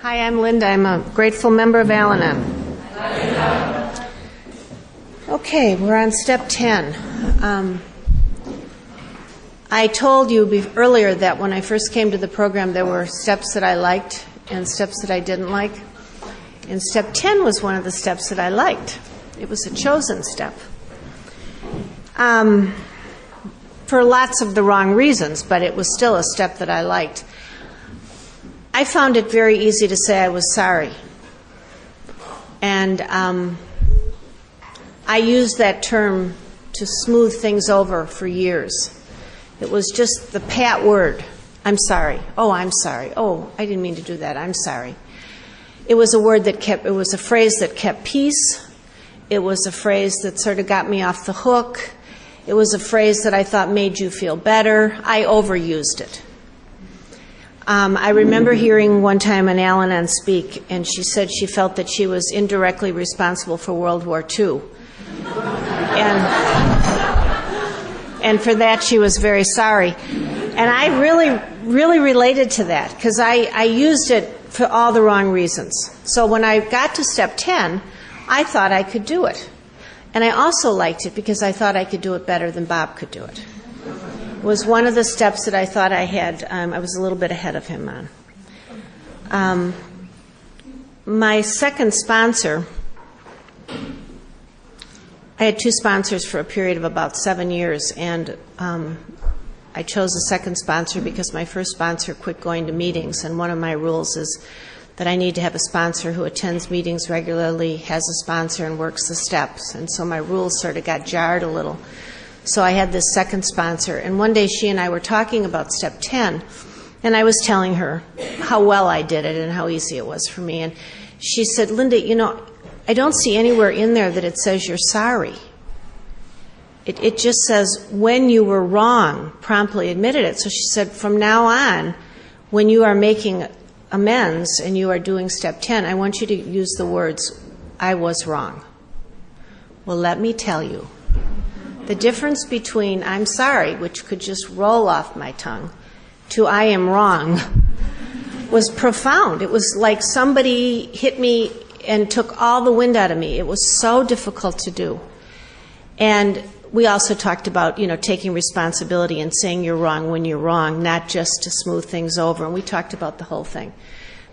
Hi, I'm Linda. I'm a grateful member of Al-Anon. Okay, we're on step 10. I told you earlier that when I first came to the program, there were steps that I liked and steps that I didn't like. And step 10 was one of the steps that I liked. It was a chosen step. For lots of the wrong reasons, but it was still a step that I liked. I found it very easy to say I was sorry. And I used that term to smooth things over for years. It was just the pat word. I'm sorry. Oh, I'm sorry. Oh, I didn't mean to do that. I'm sorry. It was a phrase that kept peace. It was a phrase that sort of got me off the hook. It was a phrase that I thought made you feel better. I overused it. I remember hearing one time an Al-Anon speak, and she said she felt that she was indirectly responsible for World War II. And for that she was very sorry. And I really related to that, because I used it for all the wrong reasons. So when I got to step 10, I thought I could do it. And I also liked it because I thought I could do it better than Bob could do it. It was one of the steps that I thought I had, I was a little bit ahead of him on. My second sponsor, I had two sponsors for a period of about 7 years, and I chose a second sponsor because my first sponsor quit going to meetings, and one of my rules is that I need to have a sponsor who attends meetings regularly, has a sponsor, and works the steps. And so my rules sort of got jarred a little. So I had this second sponsor, and one day she and I were talking about step 10, and I was telling her how well I did it and how easy it was for me. And she said, Linda, you know, I don't see anywhere in there that it says you're sorry. It just says, when you were wrong, promptly admitted it. So she said, from now on, when you are making amends and you are doing step 10, I want you to use the words, I was wrong. Well, let me tell you, the difference between I'm sorry, which could just roll off my tongue, to I am wrong was profound. It was like somebody hit me and took all the wind out of me. It was so difficult to do. And we also talked about, taking responsibility and saying you're wrong when you're wrong, not just to smooth things over. And we talked about the whole thing.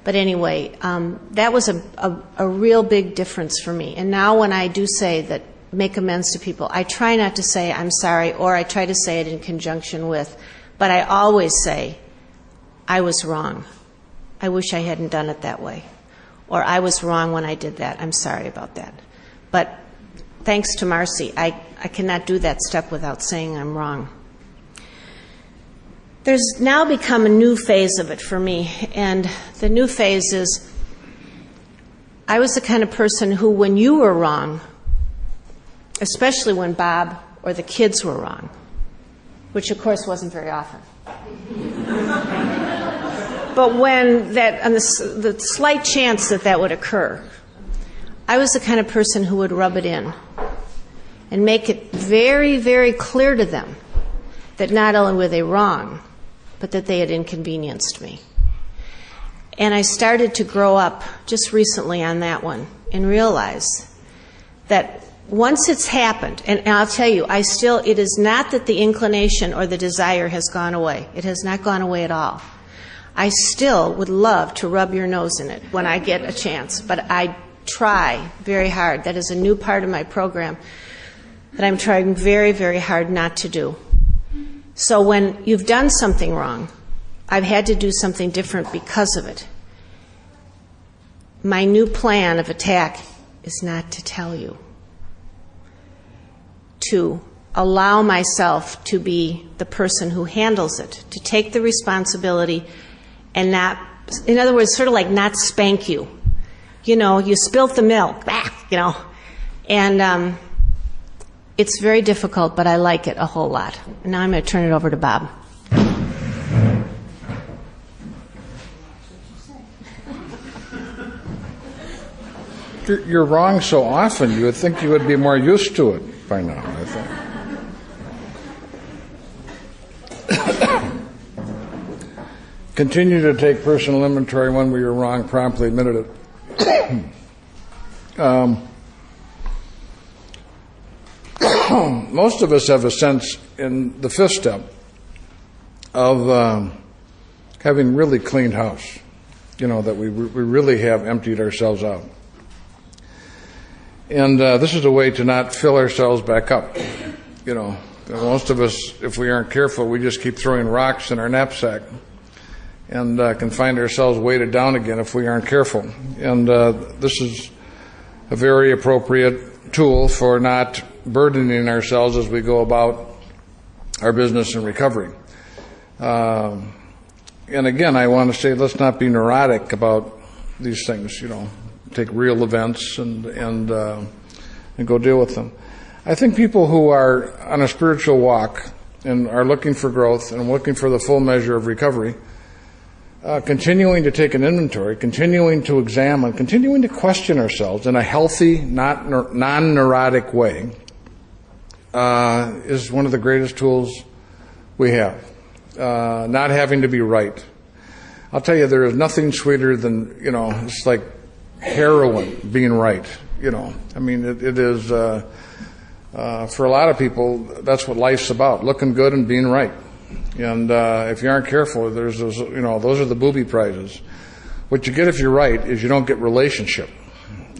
But anyway, that was a real big difference for me. And now when I do say that, make amends to people, I try not to say I'm sorry, or I try to say it in conjunction with, but I always say, I was wrong. I wish I hadn't done it that way. Or I was wrong when I did that. I'm sorry about that. But thanks to Marcy, I cannot do that step without saying I'm wrong. There's now become a new phase of it for me, and the new phase is I was the kind of person who, when you were wrong, especially when Bob or the kids were wrong, which of course wasn't very often, but when that, on the slight chance that would occur, I was the kind of person who would rub it in and make it very, very clear to them that not only were they wrong, but that they had inconvenienced me. And I started to grow up just recently on that one and realize that once it's happened, and I'll tell you, it is not that the inclination or the desire has gone away. It has not gone away at all. I still would love to rub your nose in it when I get a chance, but I try very hard. That is a new part of my program that I'm trying very, very hard not to do. So when you've done something wrong, I've had to do something different because of it. My new plan of attack is not to tell you, to allow myself to be the person who handles it, to take the responsibility and not, in other words, sort of like not spank you. You spilt the milk, and it's very difficult, but I like it a whole lot. And now I'm going to turn it over to Bob. You're wrong so often, you would think you would be more used to it by now, I think. continue to take personal inventory. When we were wrong, promptly admitted it. Most of us have a sense in the fifth step of having really cleaned house, that we really have emptied ourselves out. And this is a way to not fill ourselves back up. Most of us, if we aren't careful, we just keep throwing rocks in our knapsack and can find ourselves weighted down again if we aren't careful. And this is a very appropriate tool for not burdening ourselves as we go about our business in recovery. And again, I want to say, let's not be neurotic about these things. Take real events and go deal with them. I think people who are on a spiritual walk and are looking for growth and looking for the full measure of recovery, continuing to take an inventory, continuing to examine, continuing to question ourselves in a healthy, non-neurotic way, is one of the greatest tools we have. Not having to be right. I'll tell you, there is nothing sweeter than, it's like heroin being right. It is, for a lot of people, that's what life's about, looking good and being right. And if you aren't careful, there's those, those are the booby prizes. What you get if you're right is you don't get relationship.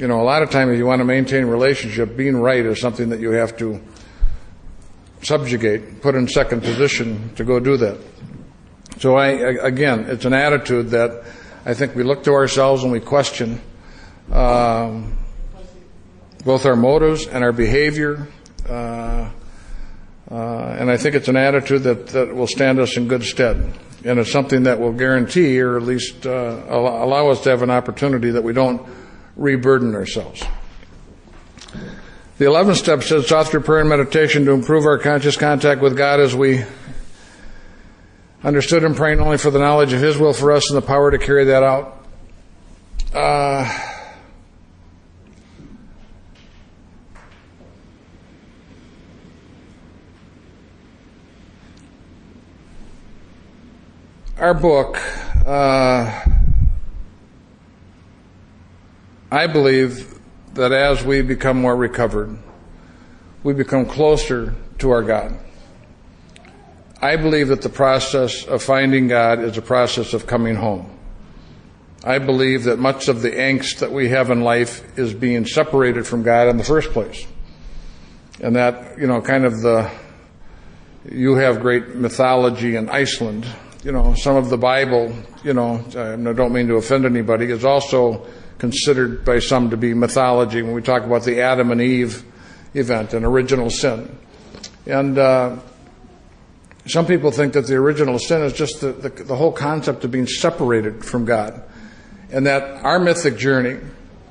A lot of times if you want to maintain a relationship, being right is something that you have to subjugate, put in second position to go do that. So again, it's an attitude that I think we look to ourselves and we question both our motives and our behavior. And I think it's an attitude that will stand us in good stead. And it's something that will guarantee, or at least allow us to have an opportunity that we don't re-burden ourselves. The 11th step says, sought through prayer and meditation to improve our conscious contact with God as we understood Him, praying only for the knowledge of His will for us and the power to carry that out. Our book, I believe that as we become more recovered, we become closer to our God. I believe that the process of finding God is a process of coming home. I believe that much of the angst that we have in life is being separated from God in the first place. And that, you have great mythology in Iceland. Some of the Bible, I don't mean to offend anybody, is also considered by some to be mythology when we talk about the Adam and Eve event and original sin. And some people think that the original sin is just the whole concept of being separated from God. And that our mythic journey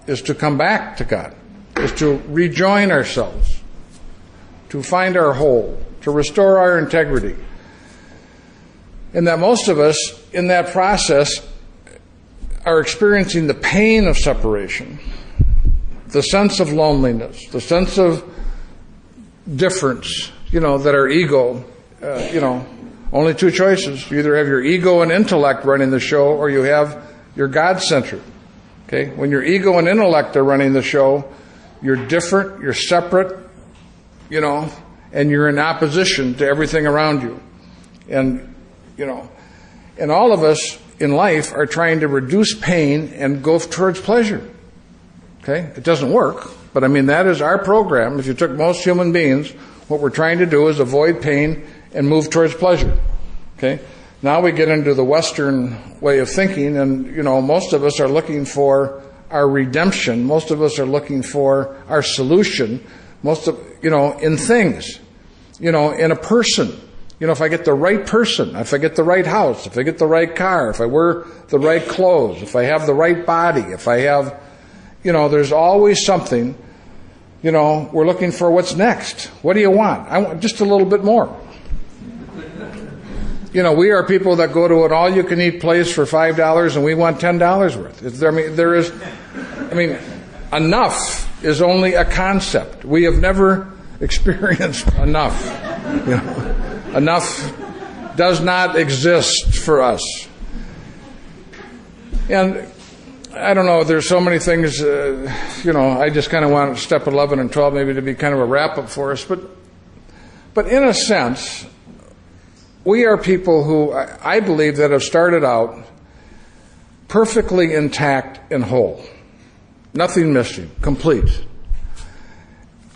is to come back to God, is to rejoin ourselves, to find our whole, to restore our integrity. And that most of us, in that process, are experiencing the pain of separation, the sense of loneliness, the sense of difference, that our ego, only two choices. You either have your ego and intellect running the show, or you have your God-centered. Okay? When your ego and intellect are running the show, you're different, you're separate, and you're in opposition to everything around you. And all of us in life are trying to reduce pain and go towards pleasure. Okay? It doesn't work, but that is our program. If you took most human beings, what we're trying to do is avoid pain and move towards pleasure. Okay? Now we get into the Western way of thinking, and, most of us are looking for our redemption. Most of us are looking for our solution. In things, in a person. If I get the right person, if I get the right house, if I get the right car, if I wear the right clothes, if I have the right body, if I have, there's always something, we're looking for what's next. What do you want? I want just a little bit more. We are people that go to an all-you-can-eat place for $5 and we want $10 worth. Enough is only a concept. We have never experienced enough. Enough does not exist for us. And I don't know, there's so many things, I just kind of want step 11 and 12 maybe to be kind of a wrap-up for us. But in a sense, we are people who I believe that have started out perfectly intact and whole. Nothing missing, complete.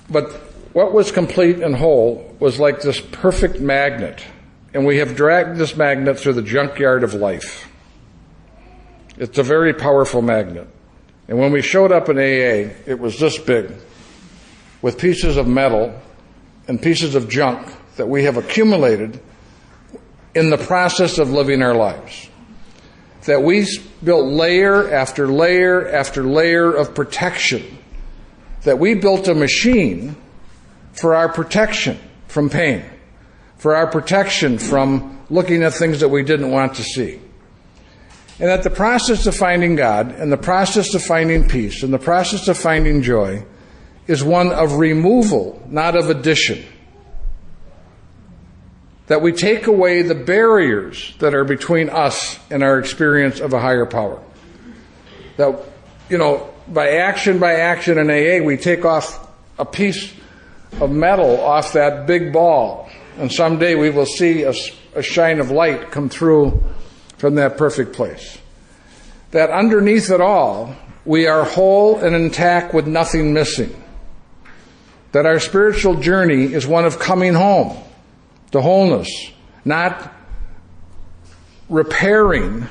But what was complete and whole was like this perfect magnet. And we have dragged this magnet through the junkyard of life. It's a very powerful magnet. And when we showed up in AA, it was this big, with pieces of metal and pieces of junk that we have accumulated in the process of living our lives. That we built layer after layer after layer of protection. That we built a machine for our protection from pain. For our protection from looking at things that we didn't want to see. And that the process of finding God and the process of finding peace and the process of finding joy is one of removal, not of addition. That we take away the barriers that are between us and our experience of a higher power. That, by action in AA, we take off a piece of metal off that big ball. And someday we will see a shine of light come through from that perfect place. That underneath it all, we are whole and intact with nothing missing. That our spiritual journey is one of coming home to wholeness, not repairing.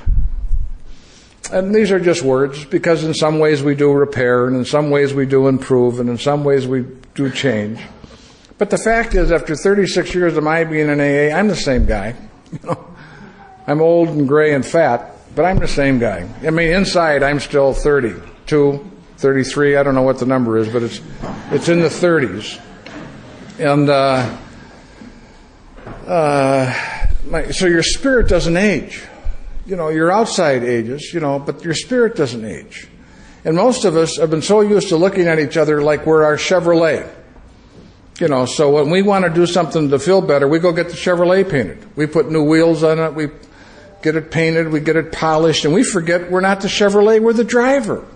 And these are just words, because in some ways we do repair, and in some ways we do improve, and in some ways we do change. But the fact is, after 36 years of my being in AA, I'm the same guy. I'm old and gray and fat, but I'm the same guy. I mean, inside I'm still 32, 33, I don't know what the number is, but it's in the 30s. And so your spirit doesn't age. Your outside ages, but your spirit doesn't age. And most of us have been so used to looking at each other like we're our Chevrolet. So when we want to do something to feel better, we go get the Chevrolet painted. We put new wheels on it, we get it painted, we get it polished, and we forget we're not the Chevrolet, we're the driver.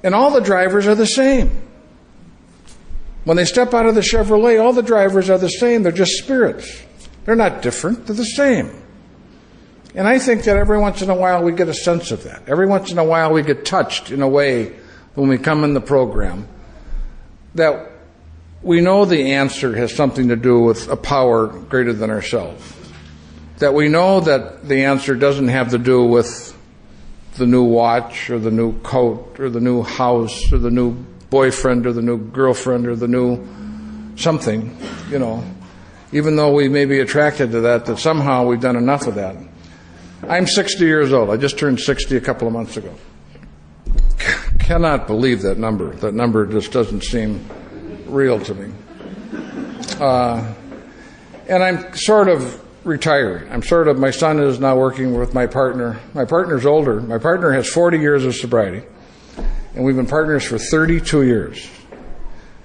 And all the drivers are the same. When they step out of the Chevrolet, all the drivers are the same. They're just spirits. They're not different. They're the same. And I think that every once in a while we get a sense of that. Every once in a while we get touched in a way when we come in the program that we know the answer has something to do with a power greater than ourselves. That we know that the answer doesn't have to do with the new watch or the new coat or the new house or the new boyfriend or the new girlfriend or the new something, even though we may be attracted to that somehow we've done enough of that. I'm 60 years old. I just turned 60 a couple of months ago. Cannot believe that number. That number just doesn't seem real to me. And I'm sort of retiring. My son is now working with my partner. My partner's older. My partner has 40 years of sobriety. And we've been partners for 32 years.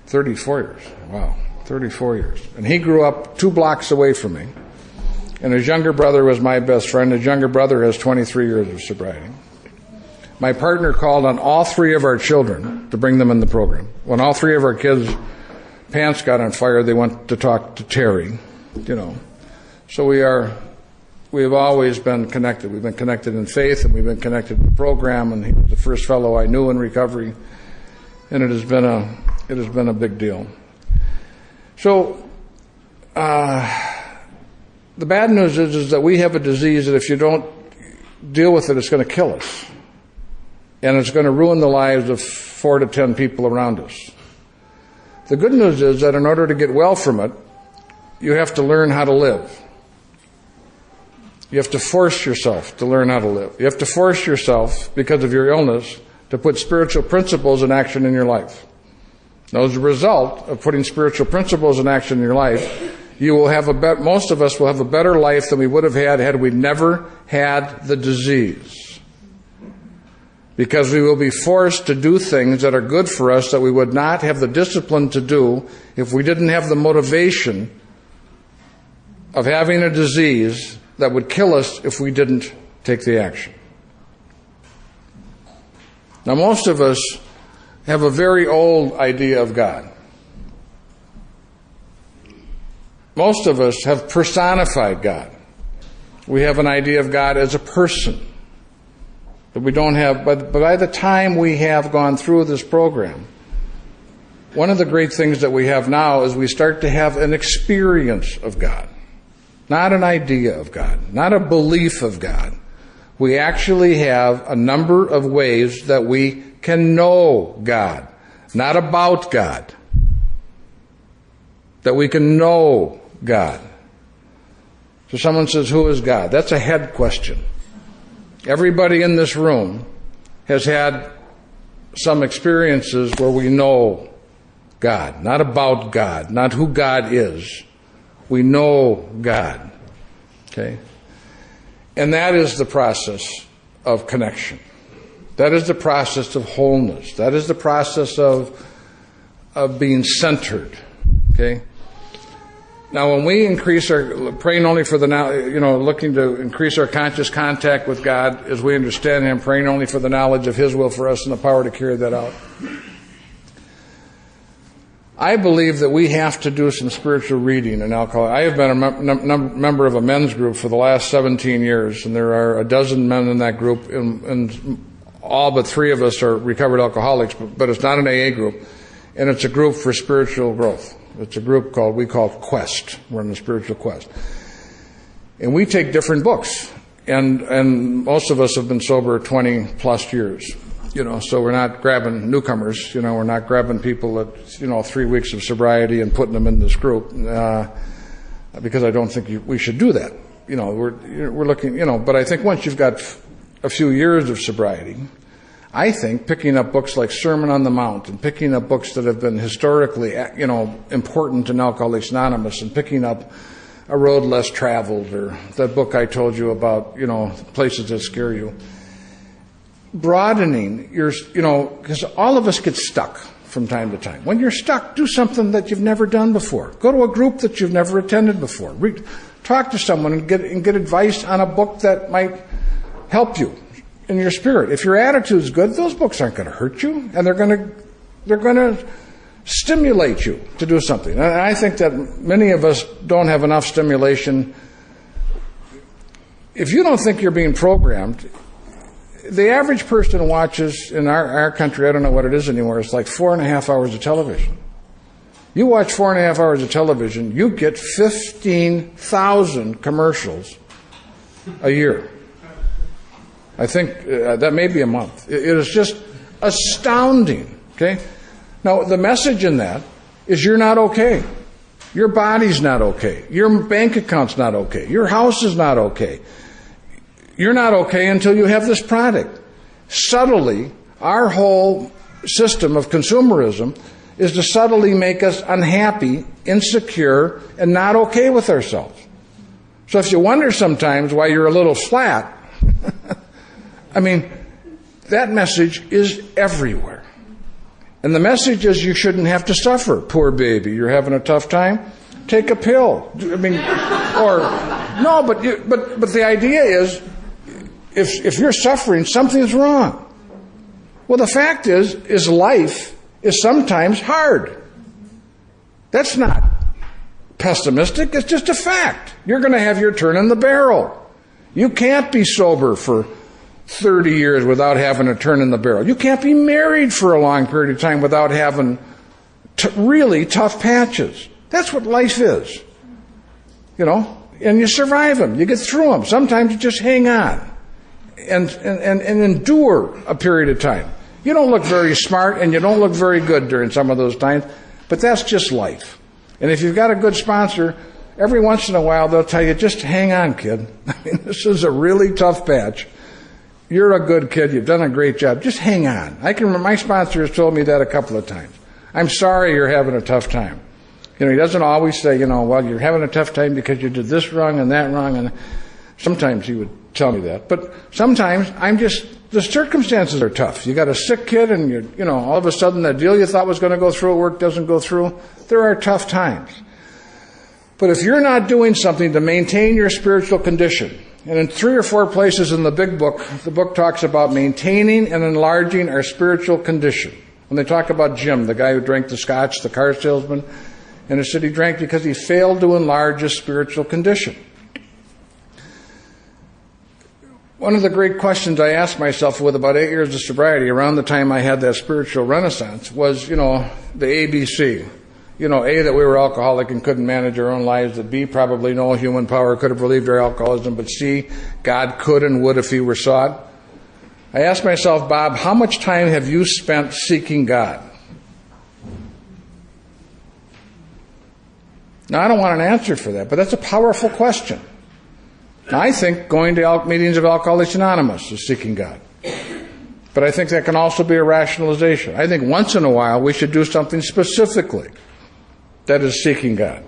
34 years. Wow. 34 years. And he grew up 2 blocks away from me. And his younger brother was my best friend. His younger brother has 23 years of sobriety. My partner called on all 3 of our children to bring them in the program. When all 3 of our kids' pants got on fire, they went to talk to Terry, So we have always been connected. We've been connected in faith, and we've been connected in the program, and he was the first fellow I knew in recovery, and it has been a big deal. So the bad news is that we have a disease that if you don't deal with it, it's going to kill us. And it's going to ruin the lives of 4 to 10 people around us. The good news is that in order to get well from it, you have to learn how to live. You have to force yourself to learn how to live. You have to force yourself, because of your illness, to put spiritual principles in action in your life. Now, as a result of putting spiritual principles in action in your life, you will have most of us will have a better life than we would have had we never had the disease. Because we will be forced to do things that are good for us that we would not have the discipline to do if we didn't have the motivation of having a disease that would kill us if we didn't take the action. Now, most of us have a very old idea of God. Most of us have personified God. We have an idea of God as a person. But we don't have, but by the time we have gone through this program, one of the great things that we have now is we start to have an experience of God. Not an idea of God, not a belief of God. We actually have a number of ways that we can know God, not about God. That we can know God. So someone says, who is God? That's a head question. Everybody in this room has had some experiences where we know God, not about God, not who God is. We know God. Okay? And that is the process of connection. That is the process of wholeness. That is the process of being centered. Okay? Now, when we increase our, praying only for the now, looking to increase our conscious contact with God as we understand Him, praying only for the knowledge of His will for us and the power to carry that out. I believe that we have to do some spiritual reading in alcohol. I have been a member of a men's group for the last 17 years, and there are a dozen men in that group, and all but 3 of us are recovered alcoholics, but it's not an AA group, and it's a group for spiritual growth. It's a group we call Quest. We're on the spiritual quest. And we take different books, and most of us have been sober 20 plus years. So we're not grabbing newcomers, we're not grabbing people at, 3 weeks of sobriety and putting them in this group, because I don't think we should do that. We're looking, but I think once you've got a few years of sobriety, I think picking up books like Sermon on the Mount and picking up books that have been historically, important in Alcoholics Anonymous, and picking up A Road Less Traveled, or that book I told you about, Places That Scare You. Broadening your, because all of us get stuck from time to time. When you're stuck, do something that you've never done before. Go to a group that you've never attended before. Talk to someone and get advice on a book that might help you in your spirit. If your attitude's good, those books aren't going to hurt you, and they're going to stimulate you to do something. And I think that many of us don't have enough stimulation. If you don't think you're being programmed, the average person watches, in our country, I don't know what it is anymore, it's like 4.5 hours of television. You watch 4.5 hours of television, you get 15,000 commercials a year. I think that may be a month. It is just astounding. Okay? Now, the message in that is you're not okay. Your body's not okay. Your bank account's not okay. Your house is not okay. You're not okay until you have this product. Subtly, our whole system of consumerism is to subtly make us unhappy, insecure, and not okay with ourselves. So if you wonder sometimes why you're a little flat, that message is everywhere. And the message is you shouldn't have to suffer. Poor baby, you're having a tough time? Take a pill. But the idea is, if you're suffering, something's wrong. Well, the fact is life is sometimes hard. That's not pessimistic. It's just a fact. You're going to have your turn in the barrel. You can't be sober for 30 years without having a turn in the barrel. You can't be married for a long period of time without having really tough patches. That's what life is. And you survive them. You get through them. Sometimes you just hang on and endure a period of time. You don't look very smart and you don't look very good during some of those times, but that's just life. And if you've got a good sponsor, every once in a while they'll tell you, just hang on, kid. This is a really tough patch. You're a good kid. You've done a great job. Just hang on. I can remember my sponsor has told me that a couple of times. I'm sorry you're having a tough time. He doesn't always say, well, you're having a tough time because you did this wrong and that wrong. And sometimes he would tell me that. But sometimes the circumstances are tough. You got a sick kid and all of a sudden the deal you thought was going to go through at work doesn't go through. There are tough times. But if you're not doing something to maintain your spiritual condition, And in 3 or 4 places in the big book, the book talks about maintaining and enlarging our spiritual condition. When they talk about Jim, the guy who drank the scotch, the car salesman, and it said he drank because he failed to enlarge his spiritual condition. One of the great questions I asked myself with about 8 years of sobriety, around the time I had that spiritual renaissance, was, the ABC. A, that we were alcoholic and couldn't manage our own lives, that B, probably no human power could have relieved our alcoholism, but C, God could and would if he were sought. I asked myself, Bob, how much time have you spent seeking God? Now, I don't want an answer for that, but that's a powerful question. I think going to meetings of Alcoholics Anonymous is seeking God. But I think that can also be a rationalization. I think once in a while we should do something specifically that is seeking God.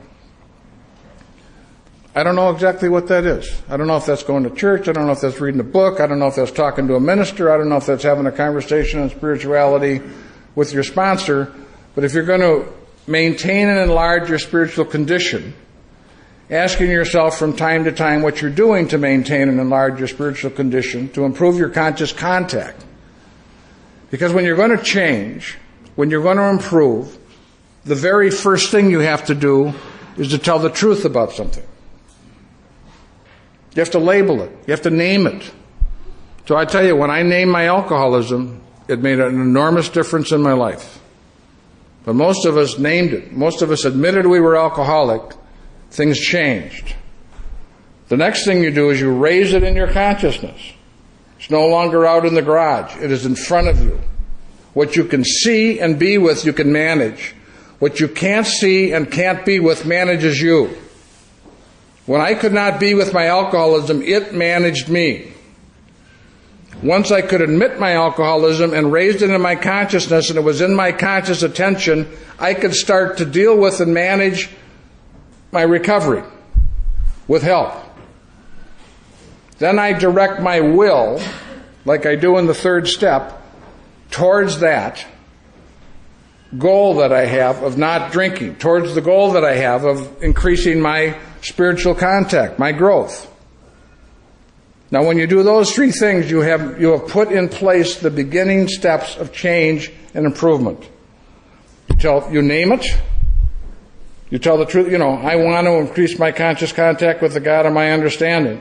I don't know exactly what that is. I don't know if that's going to church. I don't know if that's reading a book. I don't know if that's talking to a minister. I don't know if that's having a conversation on spirituality with your sponsor. But if you're going to maintain and enlarge your spiritual condition, asking yourself from time to time what you're doing to maintain and enlarge your spiritual condition, to improve your conscious contact. Because when you're going to change, when you're going to improve, the very first thing you have to do is to tell the truth about something. You have to label it. You have to name it. So I tell you, when I named my alcoholism, it made an enormous difference in my life. But most of us named it. Most of us admitted we were alcoholic. Things changed. The next thing you do is you raise it in your consciousness. It's no longer out in the garage. It is in front of you. What you can see and be with, you can manage. What you can't see and can't be with manages you. When I could not be with my alcoholism, it managed me. Once I could admit my alcoholism and raised it in my consciousness, and it was in my conscious attention, I could start to deal with and manage my recovery with help. Then I direct my will, like I do in the third step, towards that goal that I have of not drinking, towards the goal that I have of increasing my spiritual contact, my growth. Now, when you do those 3 things, you have put in place the beginning steps of change and improvement. You name it. You tell the truth. I want to increase my conscious contact with the God of my understanding.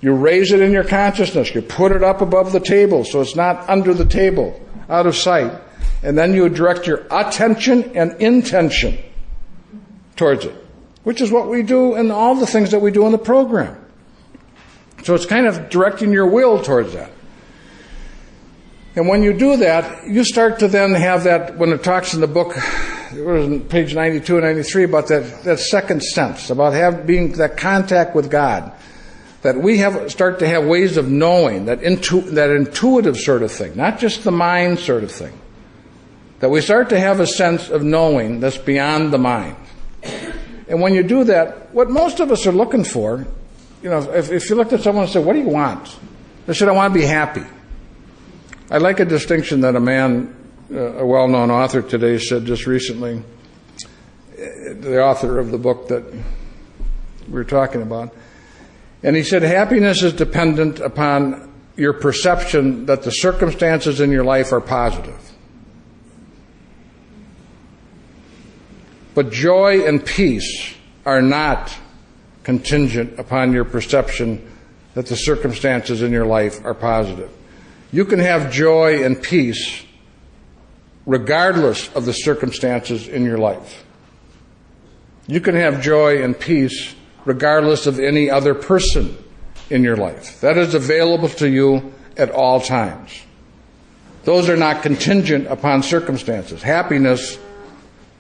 You raise it in your consciousness. You put it up above the table so it's not under the table, out of sight. And then you direct your attention and intention towards it, which is what we do in all the things that we do in the program. So it's kind of directing your will towards that. And when you do that, you start to then have that, when it talks in the book, it was on page 92 and 93, about that second sense, about being that contact with God, that we start to have ways of knowing, that intuitive sort of thing, not just the mind sort of thing. That we start to have a sense of knowing that's beyond the mind. And when you do that, what most of us are looking for, if you looked at someone and said, what do you want? They said, I want to be happy. I like a distinction that a man, a well-known author today, said just recently, the author of the book that we were talking about. And he said, happiness is dependent upon your perception that the circumstances in your life are positive. But joy and peace are not contingent upon your perception that the circumstances in your life are positive. You can have joy and peace regardless of the circumstances in your life. You can have joy and peace regardless of any other person in your life. That is available to you at all times. Those are not contingent upon circumstances. Happiness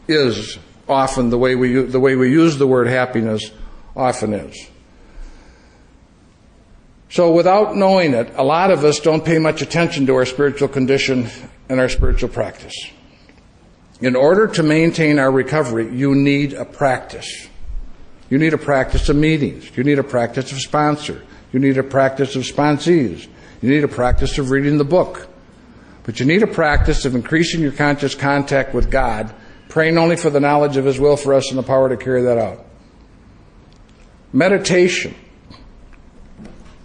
is often the way we use the word happiness often is. So without knowing it, a lot of us don't pay much attention to our spiritual condition and our spiritual practice. In order to maintain our recovery, you need a practice. You need a practice of meetings. You need a practice of sponsor. You need a practice of sponsees. You need a practice of reading the book. But you need a practice of increasing your conscious contact with God, praying only for the knowledge of His will for us and the power to carry that out. Meditation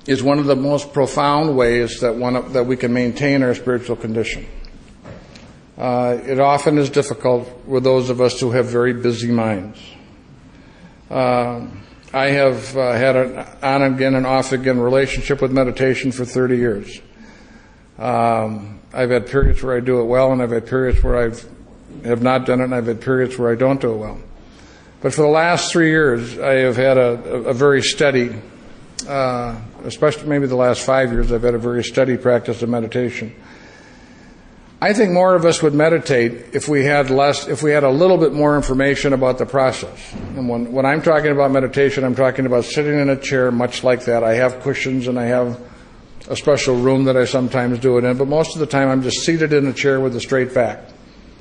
is one of the most profound ways that we can maintain our spiritual condition. It often is difficult with those of us who have very busy minds. I have had an on again and off again relationship with meditation for 30 years. I've had periods where I do it well, and I've had periods where I have not done it, and I've had periods where I don't do it well. But for the last 3 years, I have had a very steady, especially maybe the last 5 years, I've had a very steady practice of meditation. I think more of us would meditate if we had a little bit more information about the process. And when I'm talking about meditation, I'm talking about sitting in a chair much like that. I have cushions and I have a special room that I sometimes do it in, but most of the time I'm just seated in a chair with a straight back,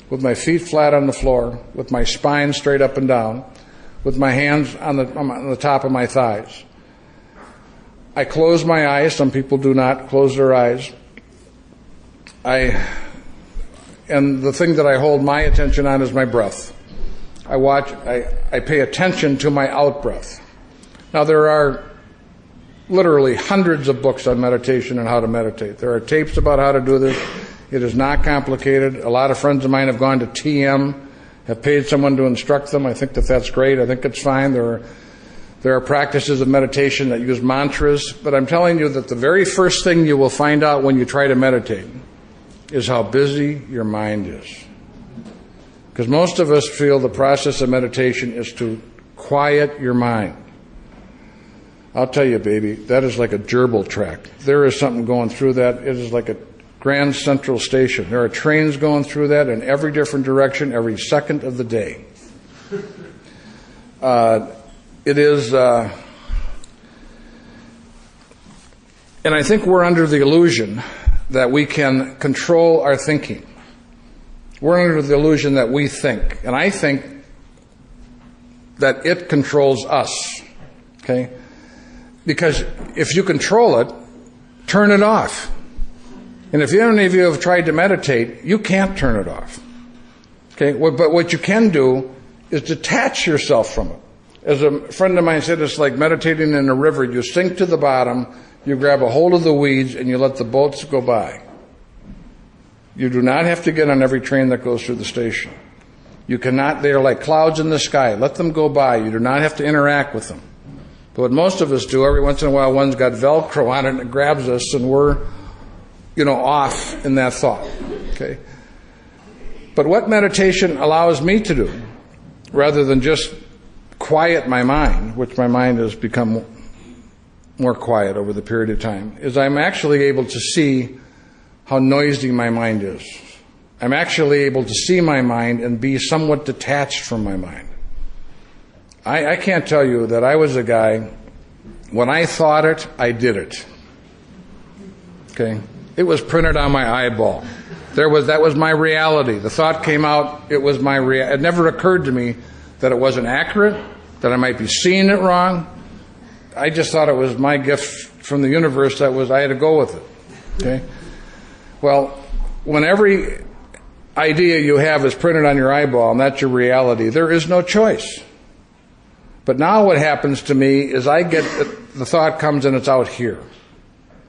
with my feet flat on the floor, with my spine straight up and down, with my hands on the top of my thighs. I close my eyes. Some people do not close their eyes. And the thing that I hold my attention on is my breath. I pay attention to my out-breath. Now, there are literally hundreds of books on meditation and how to meditate. There are tapes about how to do this. It is not complicated. A lot of friends of mine have gone to TM, have paid someone to instruct them. I think that's great. I think it's fine. There are practices of meditation that use mantras. But I'm telling you that the very first thing you will find out when you try to meditate is how busy your mind is. Because most of us feel the process of meditation is to quiet your mind. I'll tell you, baby, that is like a gerbil track. There is something going through that. It is like a Grand Central Station. There are trains going through that in every different direction every second of the day. It is, and I think we're under the illusion that we can control our thinking. We're under the illusion that we think. And I think that it controls us. Okay? Because if you control it, turn it off. And if any of you have tried to meditate, you can't turn it off. Okay? But what you can do is detach yourself from it. As a friend of mine said, it's like meditating in a river. You sink to the bottom, you grab a hold of the weeds, and you let the boats go by. You do not have to get on every train that goes through the station. You cannot, they are like clouds in the sky. Let them go by. You do not have to interact with them. But what most of us do, every once in a while, one's got Velcro on it and it grabs us, and we're, off in that thought. Okay? But what meditation allows me to do, rather than just quiet my mind, which my mind has become more quiet over the period of time, is I'm actually able to see how noisy my mind is. I'm actually able to see my mind and be somewhat detached from my mind. I can't tell you that I was a guy, when I thought it, I did it. Okay? It was printed on my eyeball. That was my reality. The thought came out, it was my reality. It never occurred to me that it wasn't accurate, that I might be seeing it wrong. I just thought it was my gift from the universe I had to go with it. Okay? Well, when every idea you have is printed on your eyeball and that's your reality, there is no choice. But now what happens to me is the thought comes and it's out here.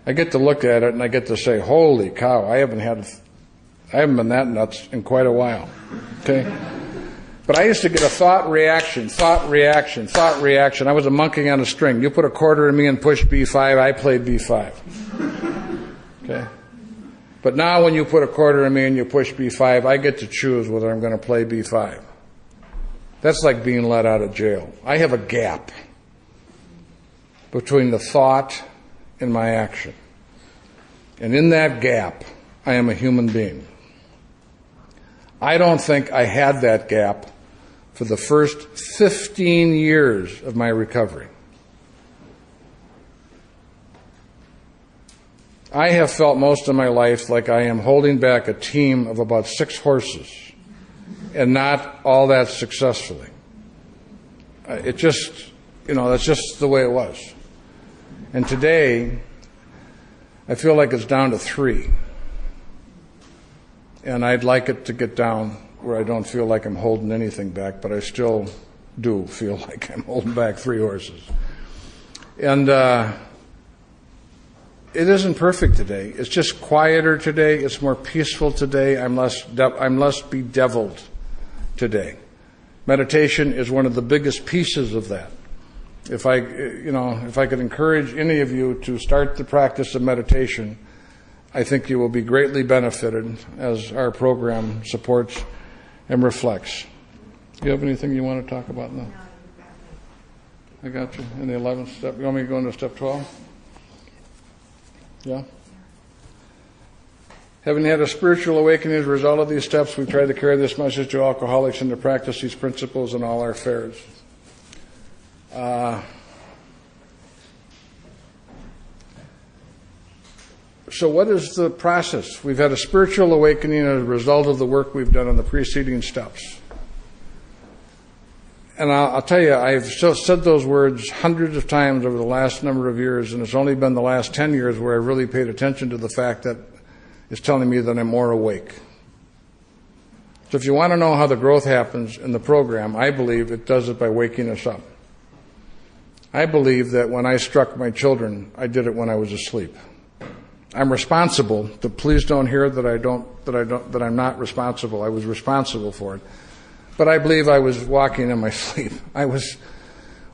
I get to look at it and I get to say, holy cow, I haven't been that nuts in quite a while. Okay? But I used to get a thought reaction. I was a monkey on a string. You put a quarter in me and push B5, I played B5. Okay? But now when you put a quarter in me and you push B5, I get to choose whether I'm going to play B5. That's like being let out of jail. I have a gap between the thought and my action. And in that gap, I am a human being. I don't think I had that gap for the first 15 years of my recovery. I have felt most of my life like I am holding back a team of about 6 horses, and not all that successfully. It just, that's just the way it was. And today, I feel like it's down to 3. And I'd like it to get down where I don't feel like I'm holding anything back, but I still do feel like I'm holding back 3 horses. And it isn't perfect today. It's just quieter today. It's more peaceful today. I'm less bedeviled today. Meditation is one of the biggest pieces of that. If I could encourage any of you to start the practice of meditation, I think you will be greatly benefited as our program supports and reflects. Do you have anything you want to talk about now? I got you. In the 11th step. You want me to go into step 12? Yeah? Having had a spiritual awakening as a result of these steps, we try to carry this message to alcoholics and to practice these principles in all our affairs. So what is the process? We've had a spiritual awakening as a result of the work we've done on the preceding steps. And I'll tell you, I've said those words hundreds of times over the last number of years, and it's only been the last 10 years where I've really paid attention to the fact that it's telling me that I'm more awake. So if you want to know how the growth happens in the program, I believe it does it by waking us up. I believe that when I struck my children, I did it when I was asleep. I'm responsible. Please don't hear that I'm not responsible. I was responsible for it. But I believe I was walking in my sleep.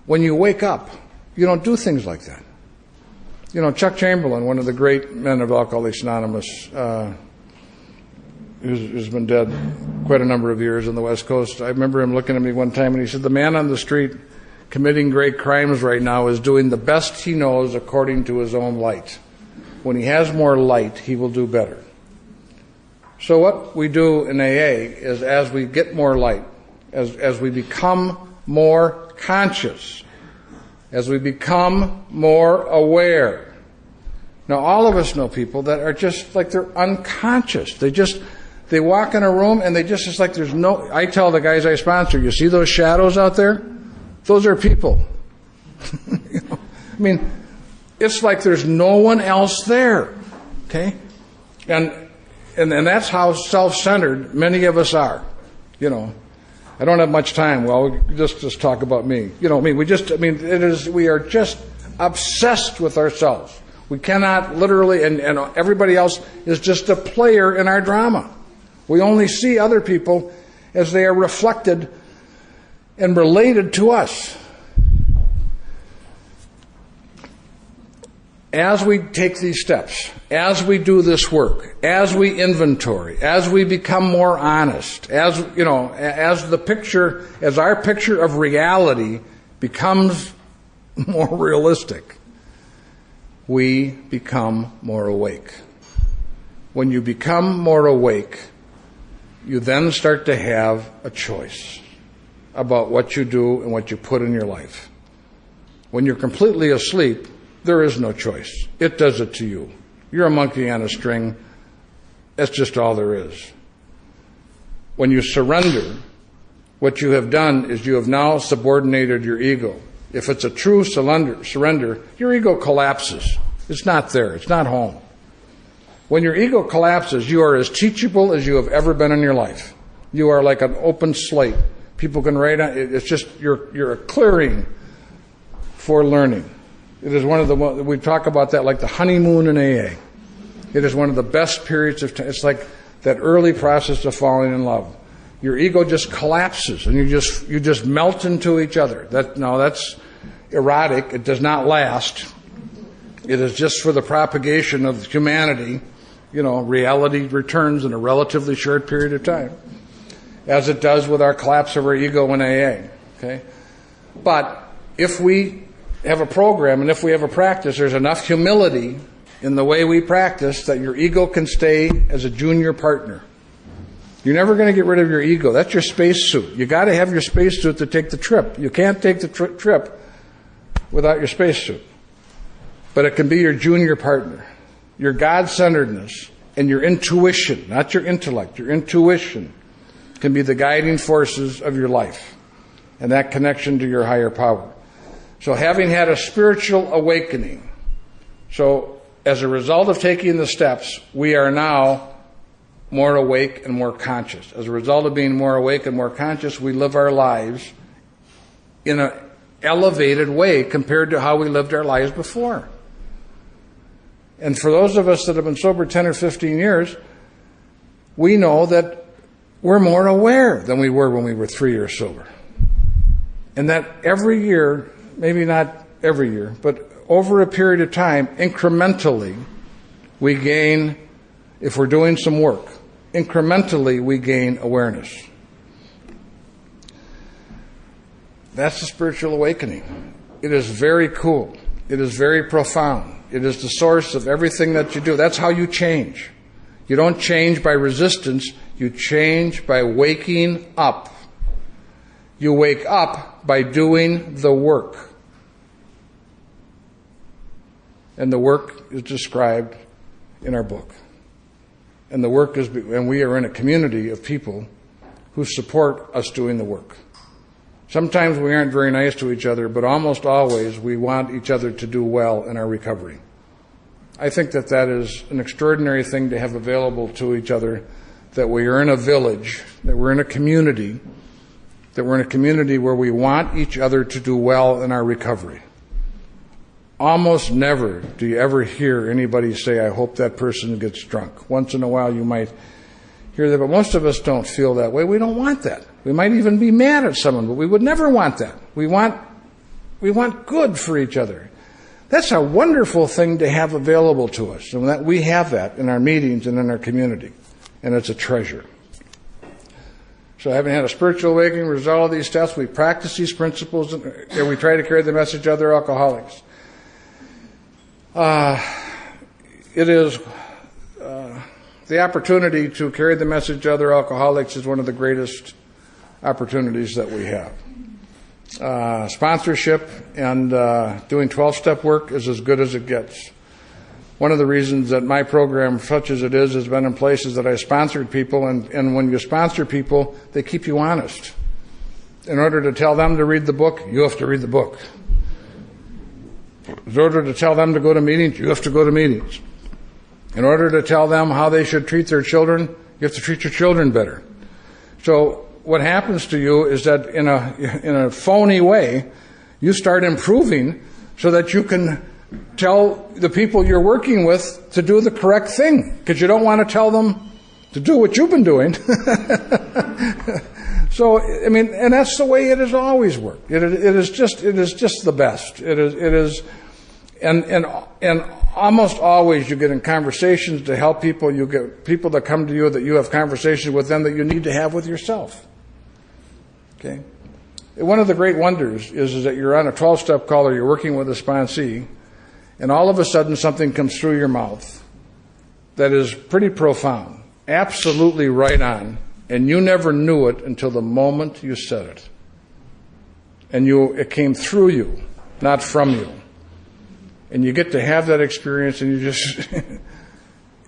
When you wake up, you don't do things like that. You know, Chuck Chamberlain, one of the great men of Alcoholics Anonymous, who's been dead quite a number of years on the West Coast, I remember him looking at me one time and he said, the man on the street committing great crimes right now is doing the best he knows according to his own light. When he has more light, he will do better. So what we do in AA is as we get more light, as we become more conscious, as we become more aware. Now, all of us know people that are just like they're unconscious. They walk in a room and it's like there's no... I tell the guys I sponsor, you see those shadows out there? Those are people. You know? I mean, it's like there's no one else there. Okay? And that's how self-centered many of us are. You know, I don't have much time. Well, just talk about me. You know, we are just obsessed with ourselves. We cannot literally, and everybody else is just a player in our drama. We only see other people as they are reflected and related to us. As we take these steps, as we do this work, as we inventory, as we become more honest, as our picture of reality becomes more realistic, we become more awake. When you become more awake, you then start to have a choice about what you do and what you put in your life. When you're completely asleep, there is no choice. It does it to you. You're a monkey on a string. That's just all there is. When you surrender, what you have done is you have now subordinated your ego. If it's a true surrender, your ego collapses. It's not there. It's not home. When your ego collapses, you are as teachable as you have ever been in your life. You are like an open slate. People can write on it. It's just you're a clearing for learning. It is one of we talk about that like the honeymoon in AA. It is one of the best periods of time. It's like that early process of falling in love. Your ego just collapses and you just melt into each other. That's erotic. It does not last. It is just for the propagation of humanity. You know, reality returns in a relatively short period of time, as it does with our collapse of our ego in AA. Okay, but if we have a program and if we have a practice, there's enough humility in the way we practice that your ego can stay as a junior partner. You're never going to get rid of your ego. That's your spacesuit. You got to have your spacesuit to take the trip. You can't take the trip without your spacesuit. But it can be your junior partner. Your God-centeredness and your intuition, not your intellect, your intuition can be the guiding forces of your life and that connection to your higher power. So having had a spiritual awakening, so as a result of taking the steps, we are now more awake and more conscious. As a result of being more awake and more conscious, we live our lives in an elevated way compared to how we lived our lives before. And for those of us that have been sober 10 or 15 years, we know that we're more aware than we were when we were 3 years sober. And that every year, maybe not every year, but over a period of time, incrementally, we gain, if we're doing some work, incrementally we gain awareness. That's the spiritual awakening. It is very cool. It is very profound. It is the source of everything that you do. That's how you change. You don't change by resistance. You change by waking up. You wake up by doing the work. And the work is described in our book. And the work is, and we are in a community of people who support us doing the work. Sometimes we aren't very nice to each other, but almost always we want each other to do well in our recovery. I think that that is an extraordinary thing to have available to each other, that we are in a village, that we're in a community, that we're in a community where we want each other to do well in our recovery. Almost never do you ever hear anybody say, I hope that person gets drunk. Once in a while you might hear that, but most of us don't feel that way. We don't want that. We might even be mad at someone, but we would never want that. We want good for each other. That's a wonderful thing to have available to us, and that we have that in our meetings and in our community, and it's a treasure. So having had a spiritual awakening, resolve all these steps, we practice these principles, and we try to carry the message to other alcoholics. It is the opportunity to carry the message to other alcoholics is one of the greatest opportunities that we have. Sponsorship and doing 12-step work is as good as it gets. One of the reasons that my program, such as it is, has been in places that I sponsored people, and when you sponsor people, they keep you honest. In order to tell them to read the book, you have to read the book. In order to tell them to go to meetings, you have to go to meetings. In order to tell them how they should treat their children, you have to treat your children better. So what happens to you is that in a phony way, you start improving so that you can tell the people you're working with to do the correct thing, because you don't want to tell them to do what you've been doing. So, I mean, and that's the way it has always worked. It is just the best. It is, and almost always you get in conversations to help people. You get people that come to you that you have conversations with them that you need to have with yourself. Okay? One of the great wonders is that you're on a 12-step call or you're working with a sponsee, and all of a sudden something comes through your mouth that is pretty profound, absolutely right on, and you never knew it until the moment you said it. And it came through you, not from you. And you get to have that experience, and you just,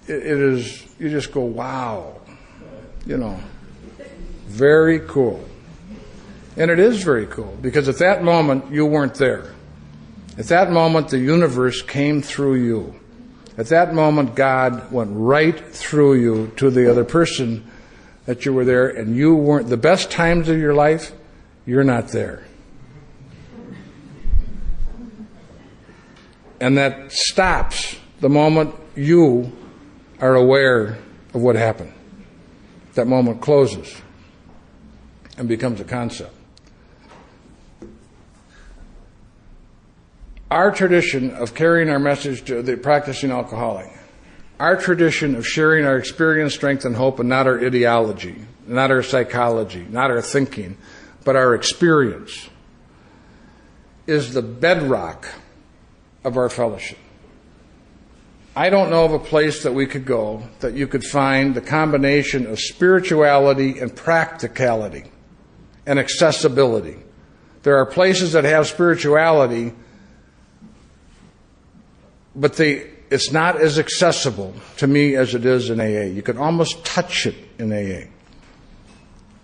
you just go, wow, very cool. And it is very cool, because at that moment, you weren't there. At that moment, the universe came through you. At that moment, God went right through you to the other person that you were there, and you weren't. The best times of your life, you're not there. And that stops the moment you are aware of what happened. That moment closes and becomes a concept. Our tradition of carrying our message to the practicing alcoholic, our tradition of sharing our experience, strength, and hope, and not our ideology, not our psychology, not our thinking, but our experience, is the bedrock of our fellowship. I don't know of a place that we could go that you could find the combination of spirituality and practicality and accessibility. There are places that have spirituality, but it's not as accessible to me as it is in AA. You can almost touch it in AA.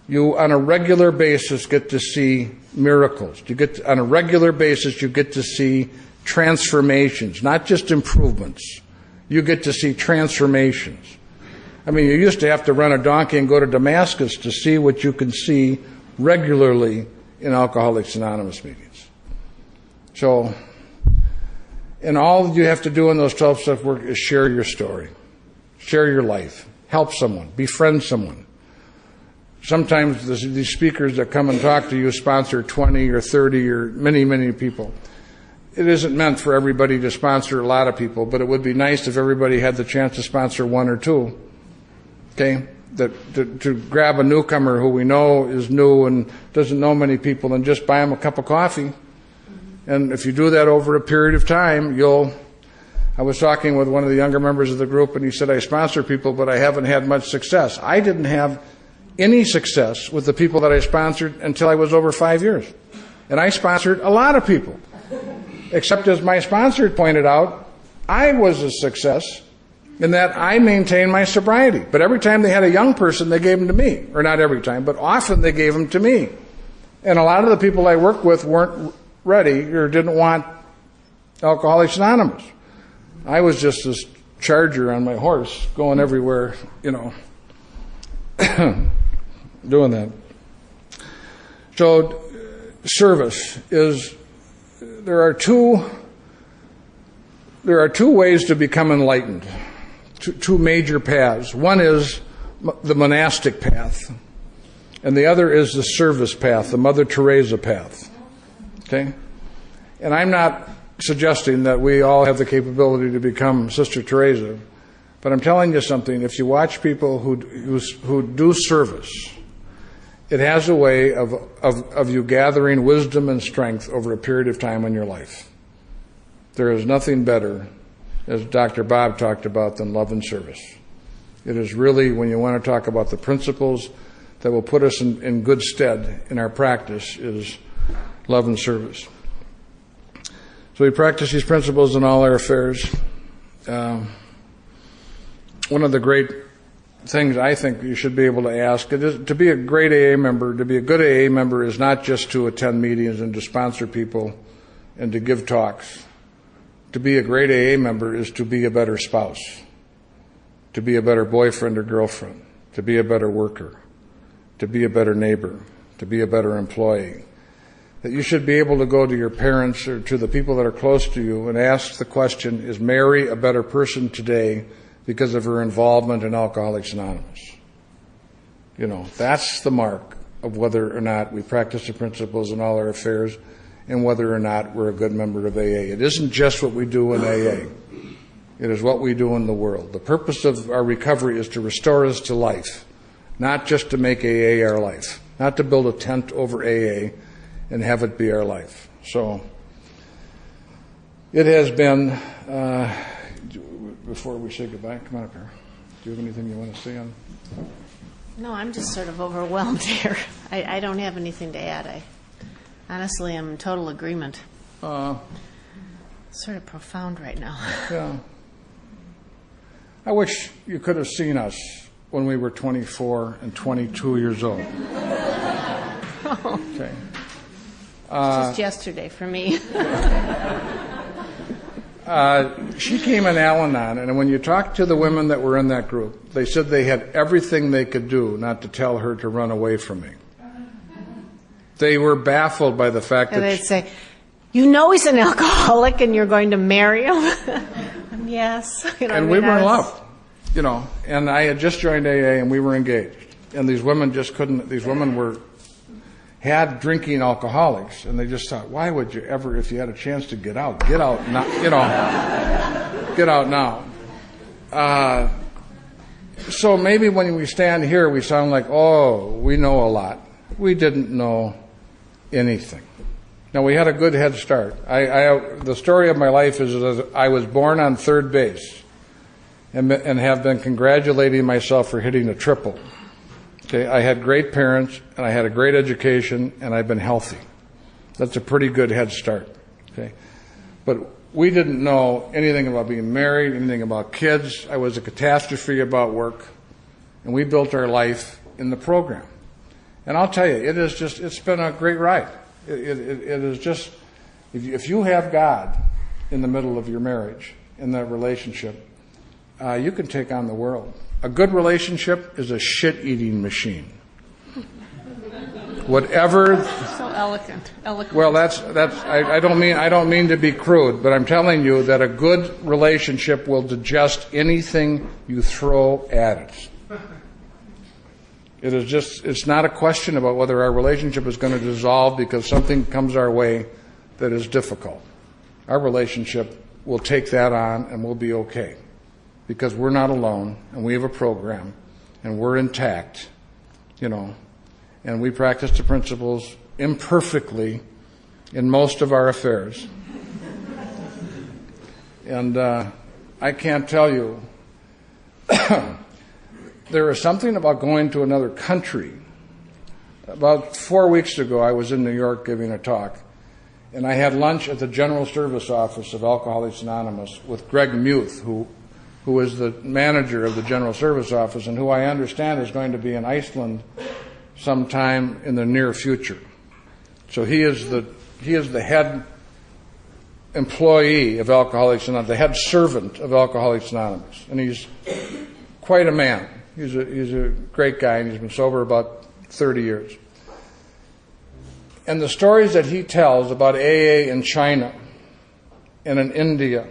You, on a regular basis, get to see miracles. On a regular basis, you get to see transformations, not just improvements. You get to see transformations. I mean, you used to have to run a donkey and go to Damascus to see what you can see regularly in Alcoholics Anonymous meetings. So, And all you have to do in those 12-step work is share your story, share your life, help someone, befriend someone. Sometimes these speakers that come and talk to you sponsor 20 or 30 or many, many people. It isn't meant for everybody to sponsor a lot of people, but it would be nice if everybody had the chance to sponsor one or two. Okay? To grab a newcomer who we know is new and doesn't know many people and just buy them a cup of coffee. And if you do that over a period of time, I was talking with one of the younger members of the group, and he said, I sponsor people, but I haven't had much success. I didn't have any success with the people that I sponsored until I was over 5 years. And I sponsored a lot of people. Except as my sponsor pointed out, I was a success in that I maintained my sobriety. But every time they had a young person, they gave them to me. Or not every time, but often they gave them to me. And a lot of the people I worked with weren't ready or didn't want Alcoholics Anonymous. I was just this charger on my horse going everywhere, doing that. So service is, there are two ways to become enlightened, two major paths. One is the monastic path, and the other is the service path, the Mother Teresa path. Okay? And I'm not suggesting that we all have the capability to become Sister Teresa, but I'm telling you something. If you watch people who do service, it has a way of you gathering wisdom and strength over a period of time in your life. There is nothing better, as Dr. Bob talked about, than love and service. It is really, when you want to talk about the principles that will put us in good stead in our practice, is love and service. So we practice these principles in all our affairs. One of the great things I think you should be able to ask is to be a great AA member. To be a good AA member is not just to attend meetings and to sponsor people and to give talks. To be a great AA member is to be a better spouse, to be a better boyfriend or girlfriend, to be a better worker, to be a better neighbor, to be a better employee. That you should be able to go to your parents or to the people that are close to you and ask the question, is Mary a better person today because of her involvement in Alcoholics Anonymous? That's the mark of whether or not we practice the principles in all our affairs and whether or not we're a good member of AA. It isn't just what we do in AA. It is what we do in the world. The purpose of our recovery is to restore us to life, not just to make AA our life, not to build a tent over AA and have it be our life. So it has been, before we say goodbye, come on up here. Do you have anything you want to say on? No, I'm just sort of overwhelmed here. I don't have anything to add. Honestly, I'm in total agreement. Sort of profound right now. Yeah. I wish you could have seen us when we were 24 and 22 years old. Okay. Just yesterday for me. She came in Al-Anon, and when you talk to the women that were in that group, they said they had everything they could do not to tell her to run away from me. They were baffled by the fact that... And they'd say, he's an alcoholic and you're going to marry him? Yes. And we were in love, and I had just joined AA and we were engaged. And these women just couldn't, had drinking alcoholics, and they just thought, why would you ever, if you had a chance to get out now, get out now. So maybe when we stand here, we sound like, we know a lot. We didn't know anything. Now, we had a good head start. The story of my life is that I was born on third base and have been congratulating myself for hitting a triple. Okay, I had great parents, and I had a great education, and I've been healthy. That's a pretty good head start. Okay, but we didn't know anything about being married, anything about kids. I was a catastrophe about work, and we built our life in the program. And I'll tell you, it's been a great ride. It is just, if you have God in the middle of your marriage, in that relationship, you can take on the world. A good relationship is a shit-eating machine. Whatever. So eloquent. Well, I don't mean to be crude, but I'm telling you that a good relationship will digest anything you throw at it. It's not a question about whether our relationship is going to dissolve because something comes our way that is difficult. Our relationship will take that on and we'll be okay because we're not alone and we have a program and we're intact, and we practice the principles imperfectly in most of our affairs. And I can't tell you, there is something about going to another country. About 4 weeks ago, I was in New York giving a talk, and I had lunch at the General Service Office of Alcoholics Anonymous with Greg Muth, who is the manager of the General Service Office and who I understand is going to be in Iceland sometime in the near future. So he is the head employee of Alcoholics Anonymous, the head servant of Alcoholics Anonymous, and he's quite a man. He's a great guy, and he's been sober about 30 years. And the stories that he tells about AA in China and in India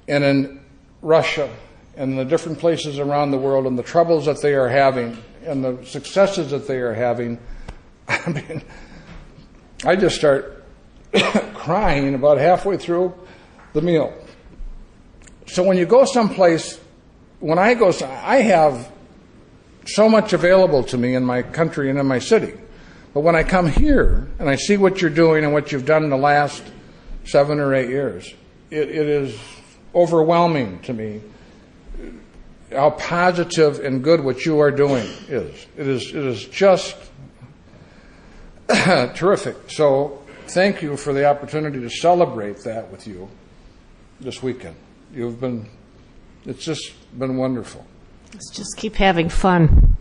and in Russia and the different places around the world and the troubles that they are having and the successes that they are having, I mean, I just start crying about halfway through the meal. So when you go someplace, I have so much available to me in my country and in my city. But when I come here and I see what you're doing and what you've done in the last 7 or 8 years, it is overwhelming to me how positive and good what you are doing is. It is just terrific. So thank you for the opportunity to celebrate that with you this weekend. It's just been wonderful. Let's just keep having fun.